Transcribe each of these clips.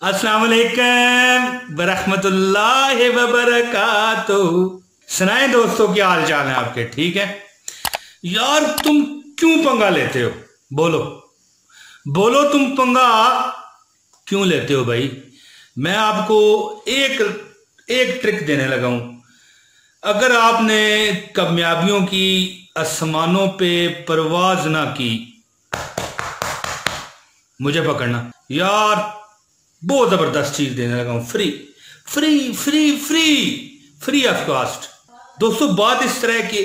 अस्सलाम वालेकुम बरहमतुल्लाहि वबरकातुहू। सुनाएं दोस्तों, क्या हाल चाल है आपके? ठीक है यार, तुम क्यों पंगा लेते हो? बोलो बोलो, तुम पंगा क्यों लेते हो भाई? मैं आपको एक एक ट्रिक देने लगा हूं। अगर आपने कामयाबियों की आसमानों पे परवाज ना की, मुझे पकड़ना यार, बहुत जबरदस्त चीज देने लगा हूं। Free free free free free of cost. दोस्तों, बात इस तरह कि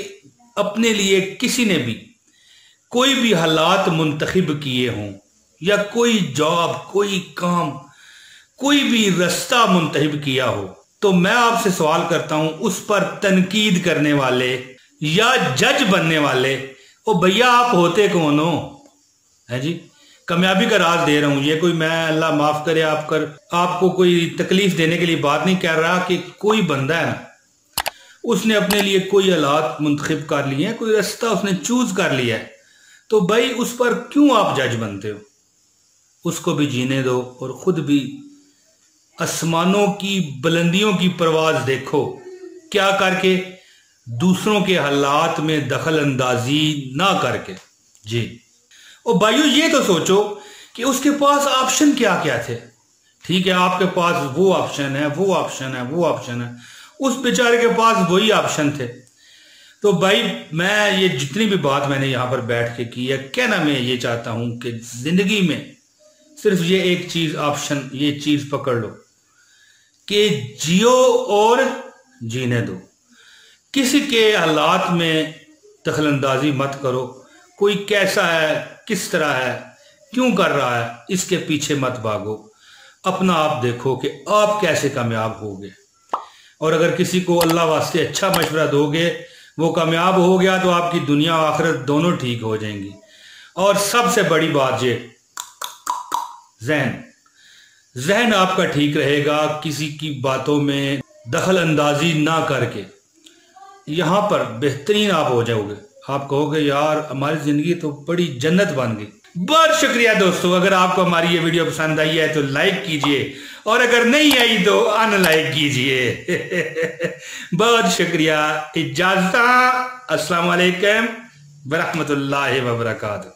अपने लिए किसी ने भी कोई भी हालात मुंतखब किए हों, या कोई जॉब, कोई काम, कोई भी रास्ता मुंतखब किया हो, तो मैं आपसे सवाल करता हूं, उस पर तनकीद करने वाले या जज बनने वाले, ओ भैया आप होते कौन हो? है जी, कामयाबी का राज दे रहा हूं। ये कोई, मैं अल्लाह माफ करे आपको कोई तकलीफ देने के लिए बात नहीं कर रहा, कि कोई बंदा है ना, उसने अपने लिए कोई हालात मुंतखब कर लिए हैं, कोई रास्ता उसने चूज कर लिया है, तो भाई उस पर क्यों आप जज बनते हो? उसको भी जीने दो और खुद भी आसमानों की बुलंदियों की परवाज देखो। क्या करके? दूसरों के हालात में दखल अंदाजी ना करके। जी, और भाइयों ये तो सोचो कि उसके पास ऑप्शन क्या क्या थे। ठीक है, आपके पास वो ऑप्शन है, वो ऑप्शन है, वो ऑप्शन है, उस बेचारे के पास वही ऑप्शन थे। तो भाई, मैं ये जितनी भी बात मैंने यहां पर बैठ के की है, कहना मैं ये चाहता हूं कि जिंदगी में सिर्फ ये एक चीज ऑप्शन, ये चीज पकड़ लो कि जियो और जीने दो। किसी के हालात में दखल अंदाजी मत करो। कोई कैसा है, किस तरह है, क्यों कर रहा है, इसके पीछे मत भागो। अपना आप देखो कि आप कैसे कामयाब होगे। और अगर किसी को अल्लाह वास्ते अच्छा मशवरा दोगे, वो कामयाब हो गया, तो आपकी दुनिया आखिरत दोनों ठीक हो जाएंगी। और सबसे बड़ी बात ये, जहन आपका ठीक रहेगा, किसी की बातों में दखल अंदाजी ना करके। यहां पर बेहतरीन आप हो जाओगे। आप कहोगे यार, हमारी जिंदगी तो बड़ी जन्नत बन गई। बहुत शुक्रिया दोस्तों। अगर आपको हमारी ये वीडियो पसंद आई है तो लाइक कीजिए, और अगर नहीं आई तो अनलाइक कीजिए। बहुत शुक्रिया। इजाजत। अस्सलाम वालेकुम वरहमतुल्लाहि वबरकातुहू।